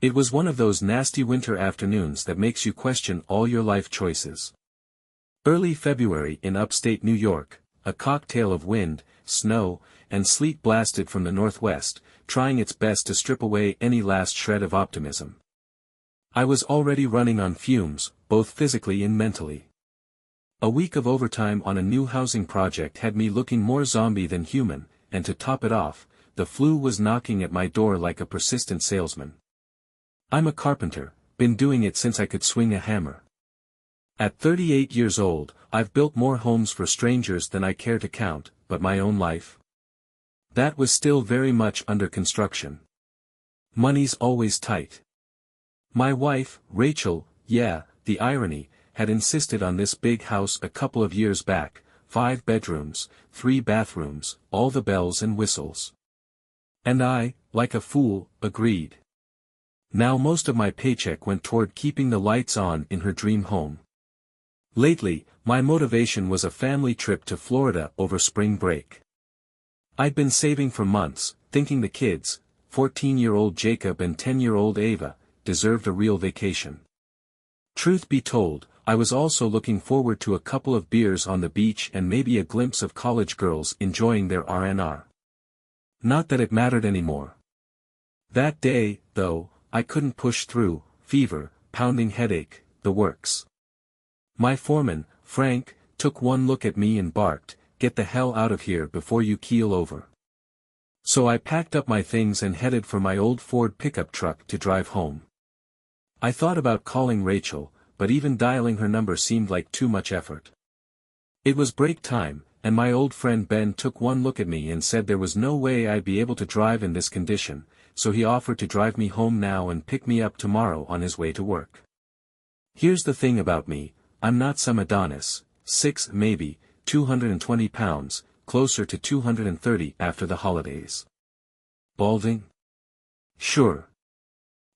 It was one of those nasty winter afternoons that makes you question all your life choices. Early February in upstate New York, a cocktail of wind, snow, and sleet blasted from the northwest, trying its best to strip away any last shred of optimism. I was already running on fumes, both physically and mentally. A week of overtime on a new housing project had me looking more zombie than human, and to top it off, the flu was knocking at my door like a persistent salesman. I'm a carpenter, been doing it since I could swing a hammer. At 38 years old, I've built more homes for strangers than I care to count, but my own life? That was still very much under construction. Money's always tight. My wife, Rachel, the irony, had insisted on this big house a couple of years back, 5 bedrooms, 3 bathrooms, all the bells and whistles. And I, like a fool, agreed. Now most of my paycheck went toward keeping the lights on in her dream home. Lately, my motivation was a family trip to Florida over spring break. I'd been saving for months, thinking the kids, 14-year-old Jacob and 10-year-old Ava, deserved a real vacation. Truth be told, I was also looking forward to a couple of beers on the beach and maybe a glimpse of college girls enjoying their R&R. Not that it mattered anymore. That day, though, I couldn't push through, fever, pounding headache, the works. My foreman, Frank, took one look at me and barked, "Get the hell out of here before you keel over." So I packed up my things and headed for my old Ford pickup truck to drive home. I thought about calling Rachel, but even dialing her number seemed like too much effort. It was break time, and my old friend Ben took one look at me and said there was no way I'd be able to drive in this condition, so he offered to drive me home now and pick me up tomorrow on his way to work. Here's the thing about me, I'm not some Adonis, 6 maybe, 220 pounds, closer to 230 after the holidays. Balding? Sure.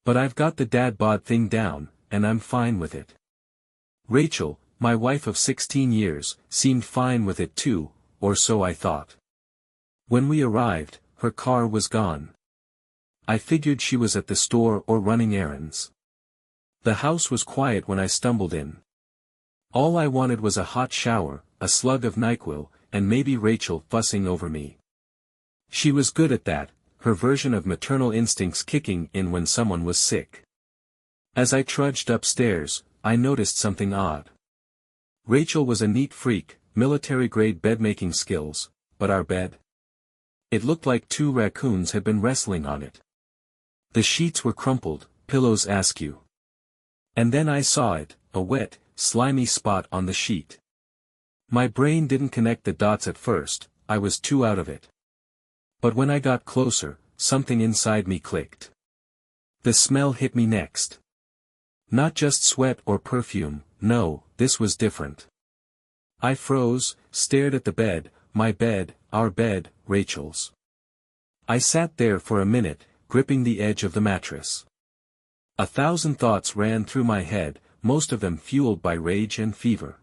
But I've got the dad bod thing down, and I'm fine with it. Rachel, my wife of 16 years, seemed fine with it too, or so I thought. When we arrived, her car was gone. I figured she was at the store or running errands. The house was quiet when I stumbled in. All I wanted was a hot shower, a slug of NyQuil, and maybe Rachel fussing over me. She was good at that, her version of maternal instincts kicking in when someone was sick. As I trudged upstairs, I noticed something odd. Rachel was a neat freak, military-grade bed-making skills, but our bed? It looked like 2 raccoons had been wrestling on it. The sheets were crumpled, pillows askew. And then I saw it, a wet, slimy spot on the sheet. My brain didn't connect the dots at first, I was too out of it. But when I got closer, something inside me clicked. The smell hit me next. Not just sweat or perfume, no, this was different. I froze, stared at the bed, my bed, our bed, Rachel's. I sat there for a minute, gripping the edge of the mattress. 1,000 thoughts ran through my head, most of them fueled by rage and fever.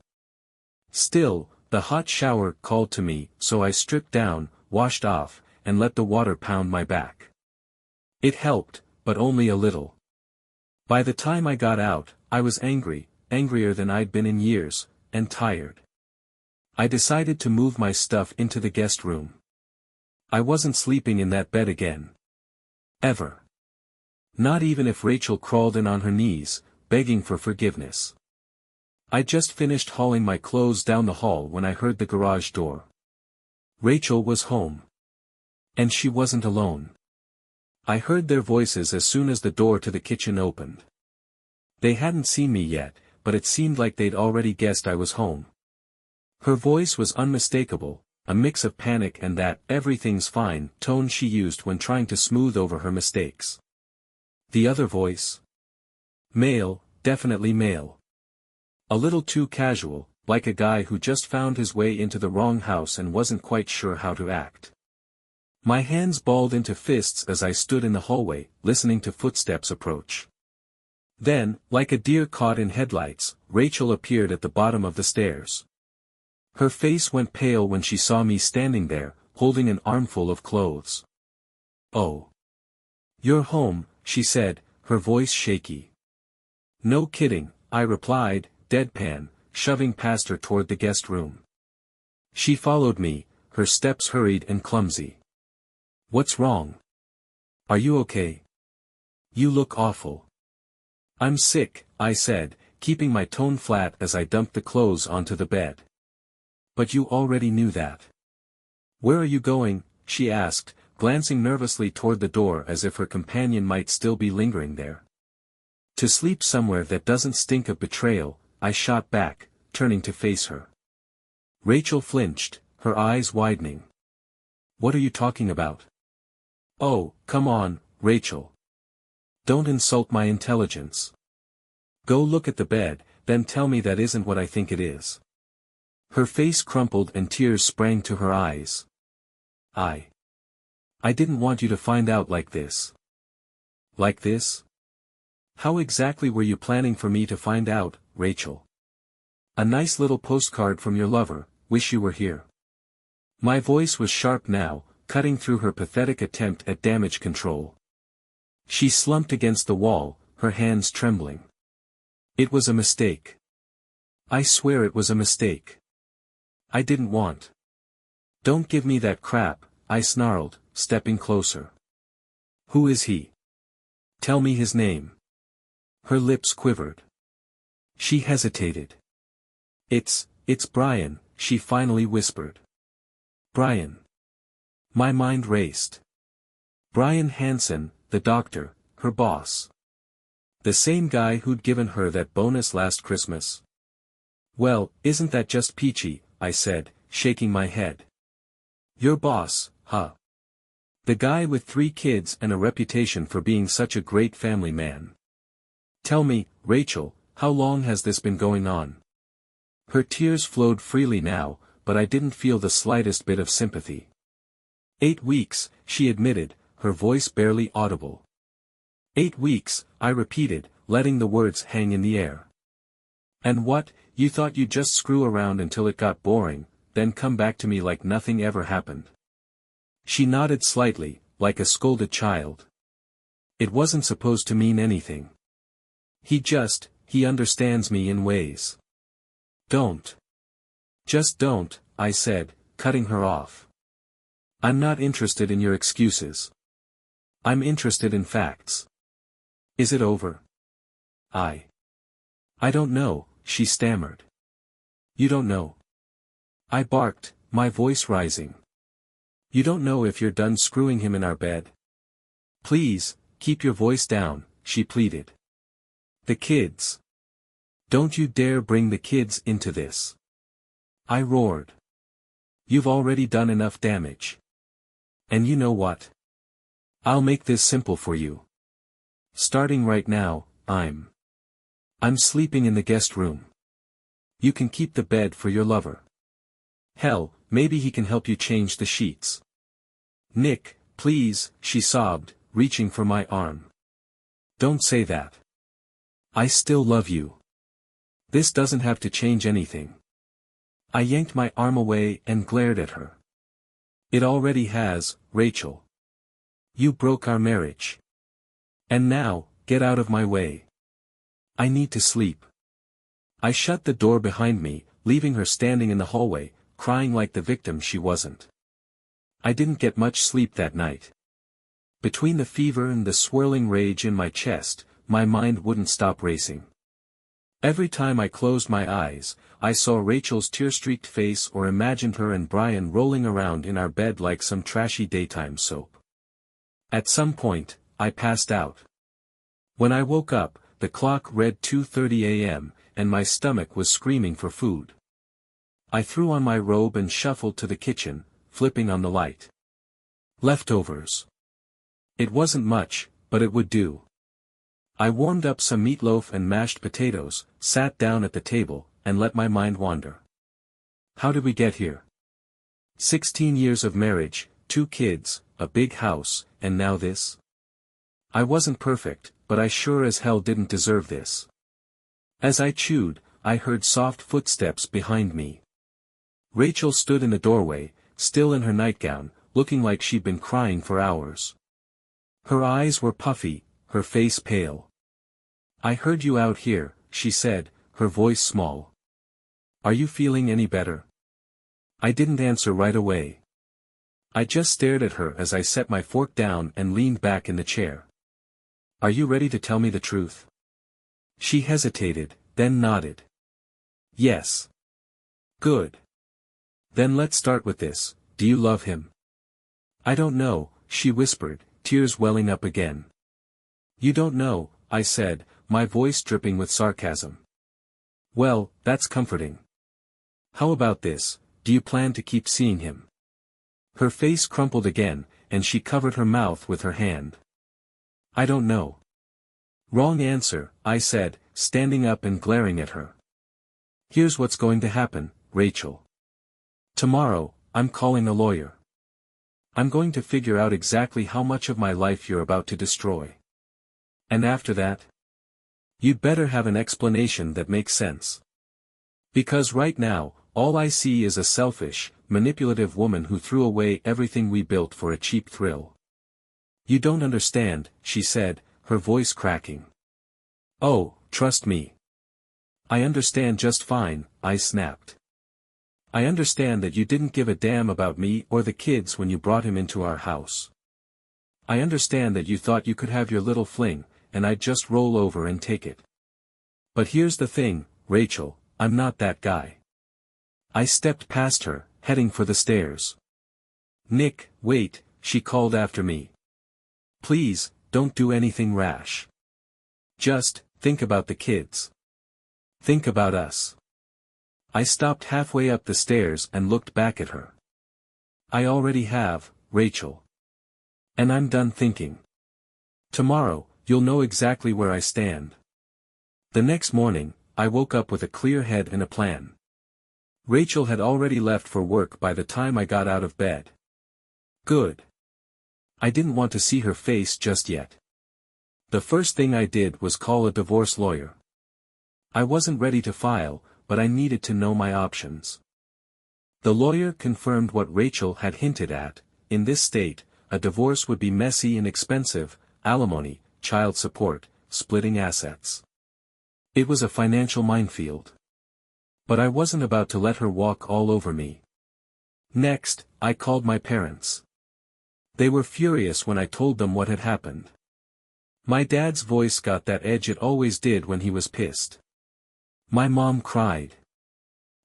Still, the hot shower called to me, so I stripped down, washed off, and let the water pound my back. It helped, but only a little. By the time I got out, I was angry, angrier than I'd been in years, and tired. I decided to move my stuff into the guest room. I wasn't sleeping in that bed again. Ever. Not even if Rachel crawled in on her knees, begging for forgiveness. I just finished hauling my clothes down the hall when I heard the garage door. Rachel was home. And she wasn't alone. I heard their voices as soon as the door to the kitchen opened. They hadn't seen me yet, but it seemed like they'd already guessed I was home. Her voice was unmistakable, a mix of panic and that "everything's fine" tone she used when trying to smooth over her mistakes. The other voice? Male, definitely male. A little too casual, like a guy who just found his way into the wrong house and wasn't quite sure how to act. My hands balled into fists as I stood in the hallway, listening to footsteps approach. Then, like a deer caught in headlights, Rachel appeared at the bottom of the stairs. Her face went pale when she saw me standing there, holding an armful of clothes. "Oh. You're home," she said, her voice shaky. "No kidding," I replied, deadpan, shoving past her toward the guest room. She followed me, her steps hurried and clumsy. "What's wrong? Are you okay? You look awful." "I'm sick," I said, keeping my tone flat as I dumped the clothes onto the bed. "But you already knew that." "Where are you going?" she asked, glancing nervously toward the door as if her companion might still be lingering there. "To sleep somewhere that doesn't stink of betrayal," I shot back, turning to face her. Rachel flinched, her eyes widening. "What are you talking about?" "Oh, come on, Rachel. Don't insult my intelligence. Go look at the bed, then tell me that isn't what I think it is." Her face crumpled and tears sprang to her eyes. I didn't want you to find out like this." "Like this? How exactly were you planning for me to find out, Rachel?" "A nice little postcard from your lover, wish you were here." My voice was sharp now, cutting through her pathetic attempt at damage control. She slumped against the wall, her hands trembling. "It was a mistake. I swear it was a mistake. I didn't want." "Don't give me that crap," I snarled, stepping closer. "Who is he? Tell me his name." Her lips quivered. She hesitated. It's Brian," she finally whispered. "Brian." My mind raced. Brian Hansen, the doctor, her boss. The same guy who'd given her that bonus last Christmas. "Well, isn't that just peachy," I said, shaking my head. "Your boss, huh? The guy with 3 kids and a reputation for being such a great family man. Tell me, Rachel, how long has this been going on?" Her tears flowed freely now, but I didn't feel the slightest bit of sympathy. 8 weeks, she admitted, her voice barely audible. 8 weeks, I repeated, letting the words hang in the air. "And what, you thought you'd just screw around until it got boring, then come back to me like nothing ever happened?" She nodded slightly, like a scolded child. "It wasn't supposed to mean anything. He understands me in ways." "Don't. Just don't," I said, cutting her off. "I'm not interested in your excuses. I'm interested in facts. Is it over?" I don't know," she stammered. "You don't know?" I barked, my voice rising. "You don't know if you're done screwing him in our bed?" "Please, keep your voice down," she pleaded. "The kids. Don't you dare bring the kids into this." I roared. "You've already done enough damage. And you know what? I'll make this simple for you. Starting right now, I'm sleeping in the guest room. You can keep the bed for your lover. Hell, maybe he can help you change the sheets." "Nick, please," she sobbed, reaching for my arm. "Don't say that. I still love you. This doesn't have to change anything." I yanked my arm away and glared at her. "It already has, Rachel. You broke our marriage. And now, get out of my way. I need to sleep." I shut the door behind me, leaving her standing in the hallway, crying like the victim she wasn't. I didn't get much sleep that night. Between the fever and the swirling rage in my chest, my mind wouldn't stop racing. Every time I closed my eyes, I saw Rachel's tear-streaked face or imagined her and Brian rolling around in our bed like some trashy daytime soap. At some point, I passed out. When I woke up, the clock read 2:30 a.m., and my stomach was screaming for food. I threw on my robe and shuffled to the kitchen, flipping on the light. Leftovers. It wasn't much, but it would do. I warmed up some meatloaf and mashed potatoes, sat down at the table, and let my mind wander. How did we get here? 16 years of marriage, 2 kids, a big house, and now this? I wasn't perfect, but I sure as hell didn't deserve this. As I chewed, I heard soft footsteps behind me. Rachel stood in the doorway, still in her nightgown, looking like she'd been crying for hours. Her eyes were puffy, her face pale. "I heard you out here," she said, her voice small. "Are you feeling any better?" I didn't answer right away. I just stared at her as I set my fork down and leaned back in the chair. "Are you ready to tell me the truth?" She hesitated, then nodded. "Yes." "Good. Then let's start with this, do you love him?" "I don't know," she whispered, tears welling up again. "You don't know," I said, my voice dripping with sarcasm. "Well, that's comforting. How about this, do you plan to keep seeing him?" Her face crumpled again, and she covered her mouth with her hand. "I don't know." "Wrong answer," I said, standing up and glaring at her. "Here's what's going to happen, Rachel. Tomorrow, I'm calling a lawyer. I'm going to figure out exactly how much of my life you're about to destroy. And after that, you'd better have an explanation that makes sense. Because right now, all I see is a selfish, manipulative woman who threw away everything we built for a cheap thrill." "You don't understand," she said, her voice cracking. "Oh, trust me. I understand just fine," I snapped. "I understand that you didn't give a damn about me or the kids when you brought him into our house. I understand that you thought you could have your little fling, and I'd just roll over and take it. But here's the thing, Rachel, I'm not that guy." I stepped past her, heading for the stairs. "Nick, wait," she called after me. "Please, don't do anything rash. Just, think about the kids. Think about us." I stopped halfway up the stairs and looked back at her. "I already have, Rachel. And I'm done thinking. Tomorrow, you'll know exactly where I stand." The next morning, I woke up with a clear head and a plan. Rachel had already left for work by the time I got out of bed. Good. I didn't want to see her face just yet. The first thing I did was call a divorce lawyer. I wasn't ready to file, but I needed to know my options. The lawyer confirmed what Rachel had hinted at: in this state, a divorce would be messy and expensive, alimony, child support, splitting assets. It was a financial minefield. But I wasn't about to let her walk all over me. Next, I called my parents. They were furious when I told them what had happened. My dad's voice got that edge it always did when he was pissed. My mom cried.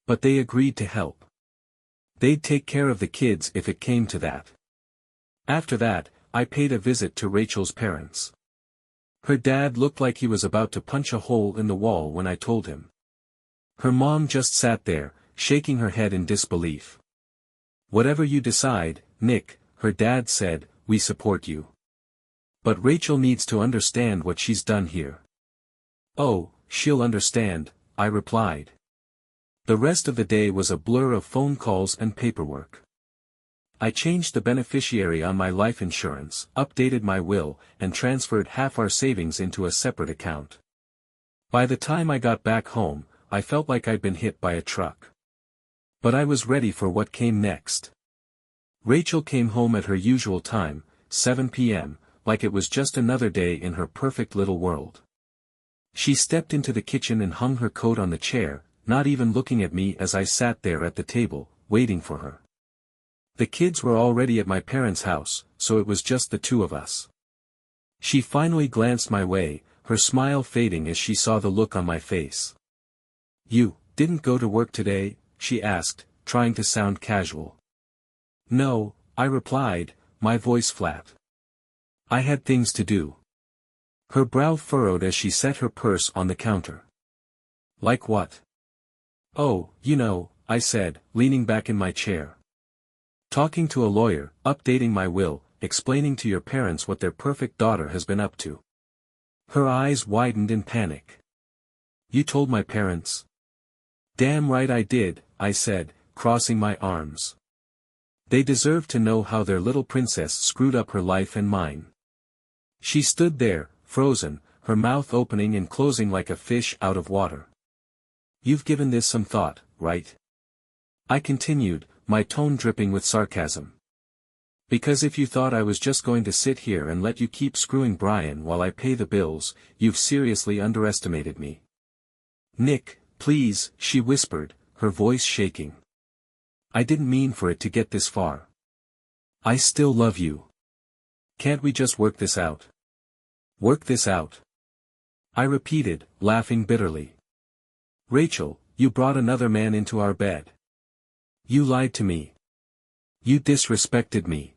But they agreed to help. They'd take care of the kids if it came to that. After that, I paid a visit to Rachel's parents. Her dad looked like he was about to punch a hole in the wall when I told him. Her mom just sat there, shaking her head in disbelief. "Whatever you decide, Nick," her dad said, "we support you. But Rachel needs to understand what she's done here." "Oh, she'll understand," I replied. The rest of the day was a blur of phone calls and paperwork. I changed the beneficiary on my life insurance, updated my will, and transferred half our savings into a separate account. By the time I got back home, I felt like I'd been hit by a truck. But I was ready for what came next. Rachel came home at her usual time, 7 p.m., like it was just another day in her perfect little world. She stepped into the kitchen and hung her coat on the chair, not even looking at me as I sat there at the table, waiting for her. The kids were already at my parents' house, so it was just the two of us. She finally glanced my way, her smile fading as she saw the look on my face. "You didn't go to work today?" she asked, trying to sound casual. "No," I replied, my voice flat. "I had things to do." Her brow furrowed as she set her purse on the counter. "Like what?" "Oh, you know," I said, leaning back in my chair. "Talking to a lawyer, updating my will, explaining to your parents what their perfect daughter has been up to." Her eyes widened in panic. "You told my parents?" "Damn right I did," I said, crossing my arms. "They deserve to know how their little princess screwed up her life and mine." She stood there, frozen, her mouth opening and closing like a fish out of water. "You've given this some thought, right?" I continued, my tone dripping with sarcasm. Because if you thought I was just going to sit here and let you keep screwing Brian while I pay the bills, you've seriously underestimated me. Nick, please, she whispered, her voice shaking. I didn't mean for it to get this far. I still love you. Can't we just work this out? Work this out? I repeated, laughing bitterly. Rachel, you brought another man into our bed. You lied to me. You disrespected me.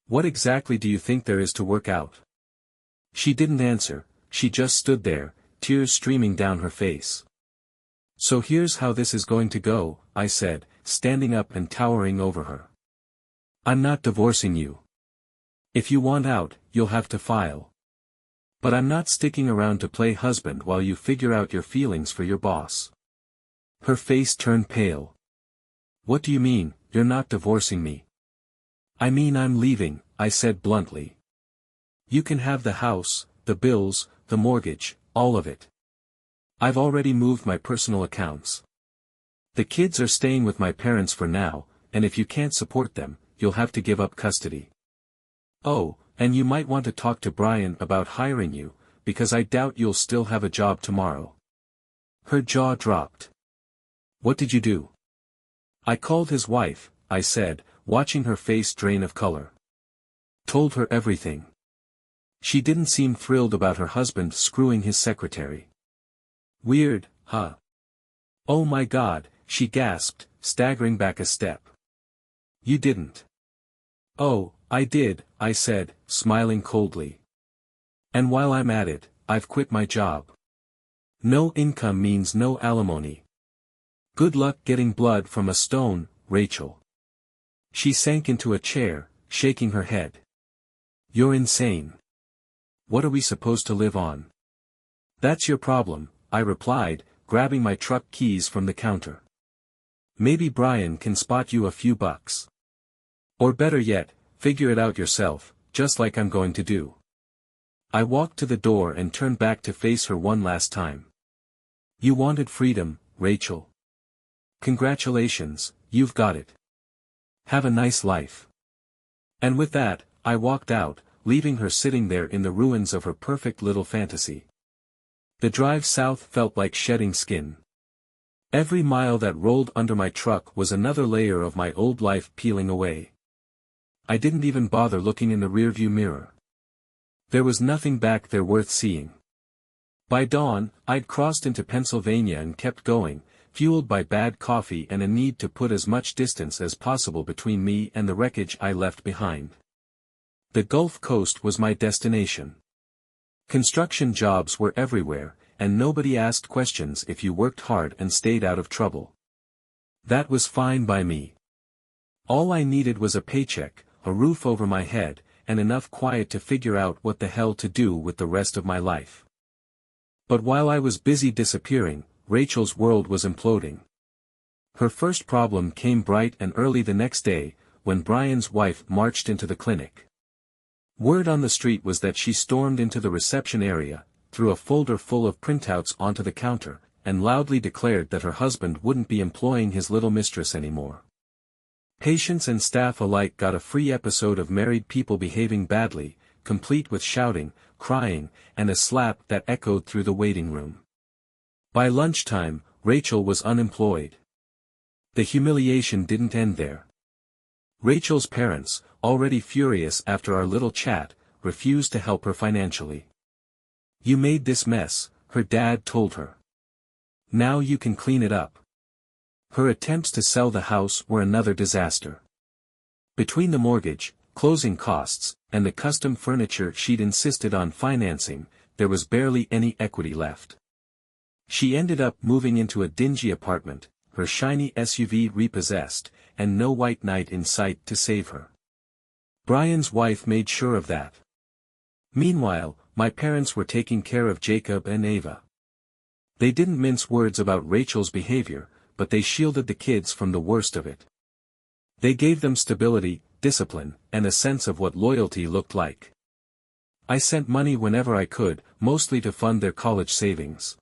What exactly do you think there is to work out? She didn't answer, she just stood there, tears streaming down her face. So here's how this is going to go, I said, standing up and towering over her. I'm not divorcing you. If you want out, you'll have to file. But I'm not sticking around to play husband while you figure out your feelings for your boss. Her face turned pale. What do you mean, you're not divorcing me? I mean I'm leaving, I said bluntly. You can have the house, the bills, the mortgage, all of it. I've already moved my personal accounts. The kids are staying with my parents for now, and if you can't support them, you'll have to give up custody. Oh, and you might want to talk to Brian about hiring you, because I doubt you'll still have a job tomorrow. Her jaw dropped. What did you do? I called his wife, I said, watching her face drain of color. Told her everything. She didn't seem thrilled about her husband screwing his secretary. Weird, huh? Oh my God, she gasped, staggering back a step. You didn't. Oh, I did, I said, smiling coldly. And while I'm at it, I've quit my job. No income means no alimony. Good luck getting blood from a stone, Rachel. She sank into a chair, shaking her head. You're insane. What are we supposed to live on? That's your problem, I replied, grabbing my truck keys from the counter. Maybe Brian can spot you a few bucks. Or better yet, figure it out yourself, just like I'm going to do. I walked to the door and turned back to face her one last time. You wanted freedom, Rachel. Congratulations, you've got it. Have a nice life. And with that, I walked out, leaving her sitting there in the ruins of her perfect little fantasy. The drive south felt like shedding skin. Every mile that rolled under my truck was another layer of my old life peeling away. I didn't even bother looking in the rearview mirror. There was nothing back there worth seeing. By dawn, I'd crossed into Pennsylvania and kept going, fueled by bad coffee and a need to put as much distance as possible between me and the wreckage I left behind. The Gulf Coast was my destination. Construction jobs were everywhere, and nobody asked questions if you worked hard and stayed out of trouble. That was fine by me. All I needed was a paycheck, a roof over my head, and enough quiet to figure out what the hell to do with the rest of my life. But while I was busy disappearing, Rachel's world was imploding. Her first problem came bright and early the next day, when Brian's wife marched into the clinic. Word on the street was that she stormed into the reception area, threw a folder full of printouts onto the counter, and loudly declared that her husband wouldn't be employing his little mistress anymore. Patients and staff alike got a free episode of married people behaving badly, complete with shouting, crying, and a slap that echoed through the waiting room. By lunchtime, Rachel was unemployed. The humiliation didn't end there. Rachel's parents, already furious after our little chat, refused to help her financially. You made this mess, her dad told her. Now you can clean it up. Her attempts to sell the house were another disaster. Between the mortgage, closing costs, and the custom furniture she'd insisted on financing, there was barely any equity left. She ended up moving into a dingy apartment, her shiny SUV repossessed, and no white knight in sight to save her. Brian's wife made sure of that. Meanwhile, my parents were taking care of Jacob and Ava. They didn't mince words about Rachel's behavior, but they shielded the kids from the worst of it. They gave them stability, discipline, and a sense of what loyalty looked like. I sent money whenever I could, mostly to fund their college savings.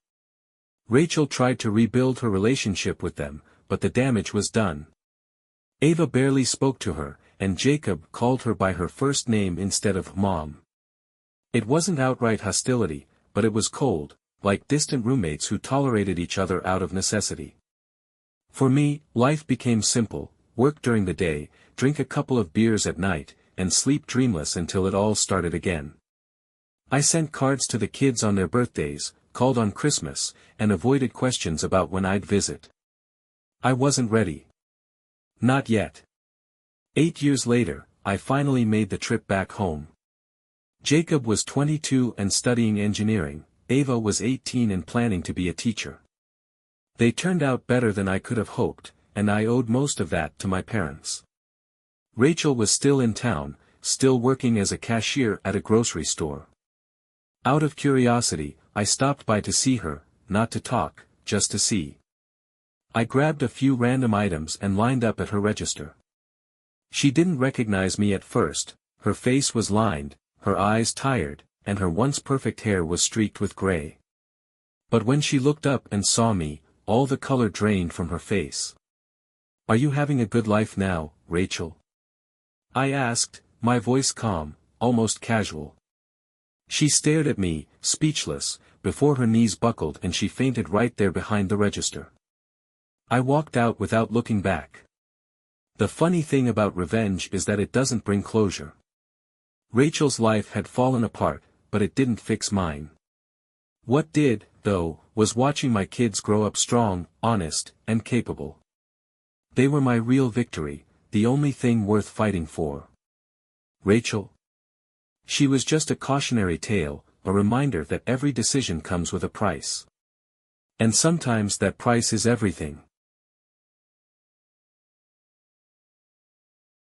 Rachel tried to rebuild her relationship with them, but the damage was done. Ava barely spoke to her, and Jacob called her by her first name instead of Mom. It wasn't outright hostility, but it was cold, like distant roommates who tolerated each other out of necessity. For me, life became simple: work during the day, drink a couple of beers at night, and sleep dreamless until it all started again. I sent cards to the kids on their birthdays, called on Christmas, and avoided questions about when I'd visit. I wasn't ready. Not yet. 8 years later, I finally made the trip back home. Jacob was 22 and studying engineering, Ava was 18 and planning to be a teacher. They turned out better than I could have hoped, and I owed most of that to my parents. Rachel was still in town, still working as a cashier at a grocery store. Out of curiosity, I stopped by to see her, not to talk, just to see. I grabbed a few random items and lined up at her register. She didn't recognize me at first. Her face was lined, her eyes tired, and her once perfect hair was streaked with gray. But when she looked up and saw me, all the color drained from her face. "Are you having a good life now, Rachel?" I asked, my voice calm, almost casual. She stared at me, speechless, before her knees buckled and she fainted right there behind the register. I walked out without looking back. The funny thing about revenge is that it doesn't bring closure. Rachel's life had fallen apart, but it didn't fix mine. What did, though, was watching my kids grow up strong, honest, and capable. They were my real victory, the only thing worth fighting for. Rachel? She was just a cautionary tale, a reminder that every decision comes with a price. And sometimes that price is everything.